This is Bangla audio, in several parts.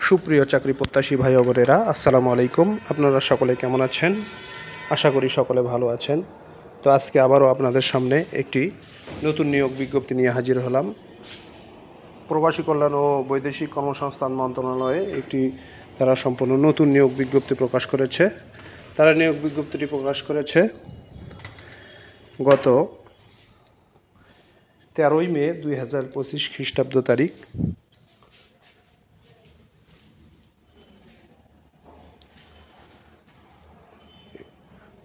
সুপ্রিয় চাকরি প্রত্যাশী ভাই ও বোনেরা, আসসালামু আলাইকুম। আপনারা সকলে কেমন আছেন? আশা করি সকলে ভালো আছেন। তো আজকে আবারও আপনাদের সামনে একটি নতুন নিয়োগ বিজ্ঞপ্তি নিয়ে হাজির হলাম। প্রবাসী কল্যাণ ও বৈদেশিক কর্মসংস্থান মন্ত্রণালয়ে তারা সম্পূর্ণ নতুন নিয়োগ বিজ্ঞপ্তি প্রকাশ করেছে। তারা নিয়োগ বিজ্ঞপ্তিটি প্রকাশ করেছে গত 13ই মে 2025 খ্রিস্টাব্দ তারিখ।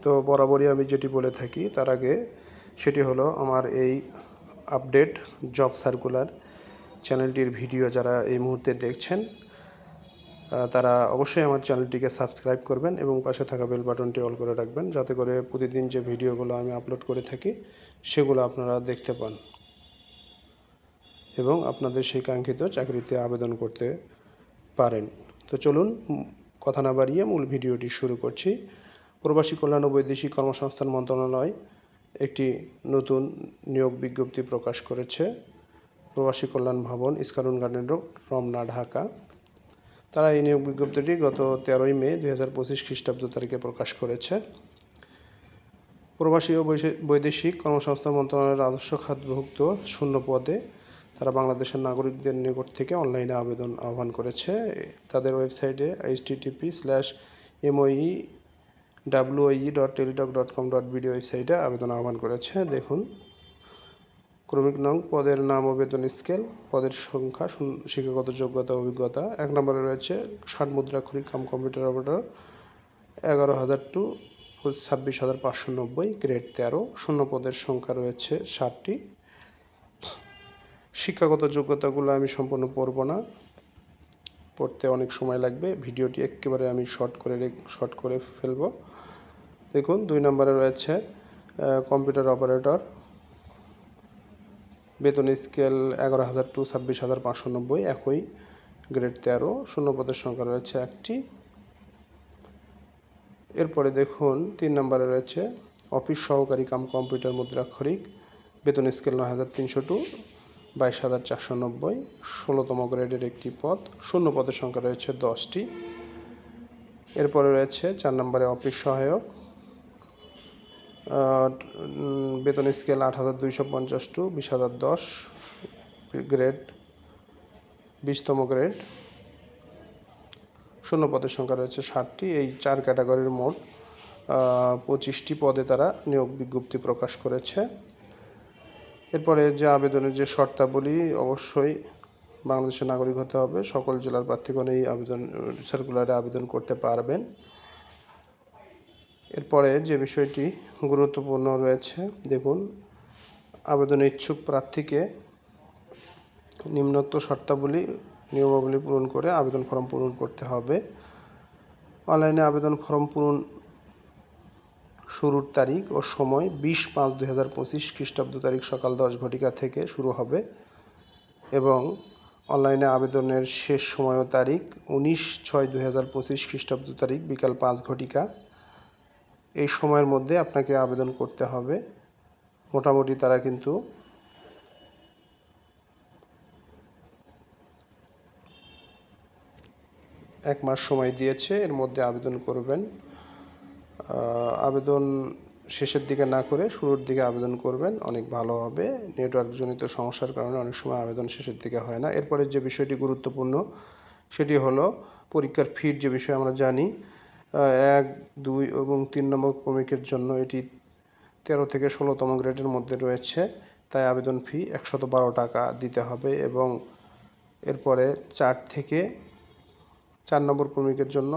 তো বরাবরই আমি যেটি বলে থাকি তার আগে সেটি হলো আমার এই আপডেট জব সার্কুলার চ্যানেলটির ভিডিও যারা এই মুহূর্তে দেখছেন তারা অবশ্যই আমার চ্যানেলটিকে সাবস্ক্রাইব করবেন এবং পাশে থাকা বেল বাটনটি অল করে রাখবেন, যাতে করে প্রতিদিন যে ভিডিওগুলো আমি আপলোড করে থাকি সেগুলো আপনারা দেখতে পান এবং আপনাদের সেই কাঙ্ক্ষিত চাকরিতে আবেদন করতে পারেন। তো চলুন কথা না বাড়িয়ে মূল ভিডিওটি শুরু করছি। প্রবাসী কল্যাণ ও বৈদেশিক কর্মসংস্থান মন্ত্রণালয় একটি নতুন নিয়োগ বিজ্ঞপ্তি প্রকাশ করেছে। প্রবাসী কল্যাণ ভবন, স্কারুন গার্ডেন রোড, রমনা, ঢাকা। তারা এই নিয়োগ বিজ্ঞপ্তিটি গত 13ই মে 2025 খ্রিস্টাব্দ তারিখে প্রকাশ করেছে। প্রবাসী ও বৈদেশিক কর্মসংস্থান মন্ত্রণালয়ের রাজস্ব খাতভুক্ত শূন্য পদে তারা বাংলাদেশের নাগরিকদের নিকট থেকে অনলাইনে আবেদন আহ্বান করেছে। তাদের ওয়েবসাইটে http://moe.teletalk.com.bd ওয়েবসাইটে আবেদন আহ্বান করেছে। দেখুন, ক্রমিক নং, পদের নাম ও বেতন স্কেল, পদের সংখ্যা, শিক্ষাগত যোগ্যতা অভিজ্ঞতা। 1 নম্বরে রয়েছে 60 মুদ্রাক্ষরিক cum computer operator, 11,000 to 26,590, grade 13। শূন্য পদের সংখ্যা রয়েছে 60টি। শিক্ষাগত যোগ্যতাগুলো আমি সম্পূর্ণ পড়ব না, পড়তে অনেক সময় লাগবে। ভিডিওটি একেবারে আমি শর্ট করে ফেলব। দেখুন, 2 নম্বরে রয়েছে কম্পিউটার অপারেটর, বেতন স্কেল 11,000 টু 26,590, একই, গ্রেড 13। শূন্য পদের সংখ্যা রয়েছে 1টি। এরপরে দেখুন, 3 নম্বরে রয়েছে অফিস সহকারী কাম কম্পিউটার মুদ্রাক্ষরিক, বেতন স্কেল 9,300 টু 22,490, 16তম গ্রেডের একটি পদ। শূন্য পদের সংখ্যা রয়েছে 10টি। এরপরে রয়েছে 4 নম্বরে অফিস সহায়ক, বেতন স্কেল 8,250 টু 20,010, গ্রেড 20তম গ্রেড। শূন্য পদের সংখ্যা রয়েছে 60টি। এই 4 ক্যাটাগরির মোট 25টি পদে তারা নিয়োগ বিজ্ঞপ্তি প্রকাশ করেছে। এরপরে যে আবেদনের যে শর্তাবলী, অবশ্যই বাংলাদেশের নাগরিক হতে হবে। সকল জেলার প্রার্থীগণ এই সার্কুলারে আবেদন করতে পারবেন। এরপরে যে বিষয়টি গুরুত্বপূর্ণ রয়েছে, দেখুন, আবেদনে ইচ্ছুক প্রার্থীকে নিম্নোক্ত শর্তাবলী নিয়মাবলী পূরণ করে আবেদন ফর্ম পূরণ করতে হবে। অনলাইনে আবেদন ফর্ম পূরণ শুরুর তারিখ ও সময় 20/5/2025 খ্রিস্টাব্দ তারিখ সকাল 10 ঘটিকা থেকে শুরু হবে এবং অনলাইনে আবেদনের শেষ সময় ও তারিখ 19/6/2025 খ্রিস্টাব্দ তারিখ বিকাল 5 ঘটিকা। এই সময়ের মধ্যে আপনাকে আবেদন করতে হবে। মোটামুটি তারা কিন্তু এক মাস সময় দিয়েছে, এর মধ্যে আবেদন করবেন। আবেদন শেষের দিকে না করে শুরুর দিকে আবেদন করবেন, অনেক ভালো হবে। নেটওয়ার্কজনিত সমস্যার কারণে অনেক সময় আবেদন শেষের দিকে হয় না। এরপরে যে বিষয়টি গুরুত্বপূর্ণ সেটি হলো পরীক্ষার ফির যে বিষয়ে আমরা জানি। 1, 2 এবং 3 নম্বর ক্রমিকের জন্য এটি 13 থেকে 16তম গ্রেডের মধ্যে রয়েছে, তাই আবেদন ফি 112 টাকা দিতে হবে এবং এরপরে 4 থেকে 4 নম্বর ক্রমিকের জন্য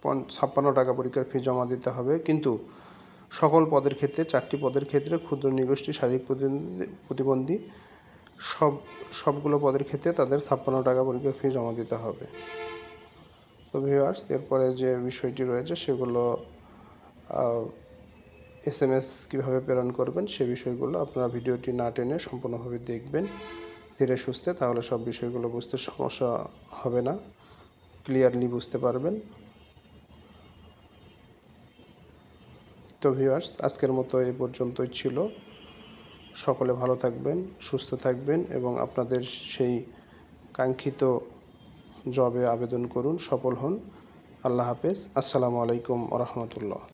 56 টাকা পরীক্ষার ফি জমা দিতে হবে। কিন্তু সকল পদের ক্ষেত্রে, 4টি পদের ক্ষেত্রে, ক্ষুদ্র নিগোষ্ঠী, শারীরিক প্রতিবন্ধী সবগুলো পদের ক্ষেত্রে তাদের 56 টাকা পরীক্ষার ফি জমা দিতে হবে। তো ভিউয়ার্স, এরপরে যে বিষয়টি রয়েছে সেগুলো SMS কীভাবে প্রেরণ করবেন সে বিষয়গুলো আপনারা ভিডিওটি না টেনে সম্পূর্ণভাবে দেখবেন ধীরে সুস্থে, তাহলে সব বিষয়গুলো বুঝতে সমস্যা হবে না, ক্লিয়ারলি বুঝতে পারবেন। তো ভিউয়ার্স, আজকের মতো এই পর্যন্তই ছিল। সকলে ভালো থাকবেন, সুস্থ থাকবেন এবং আপনাদের সেই কাঙ্ক্ষিত জবে আবেদন করুন, সফল হন। আল্লাহ হাফেজ। আসসালামু আলাইকুম ওয়া রাহমাতুল্লাহ।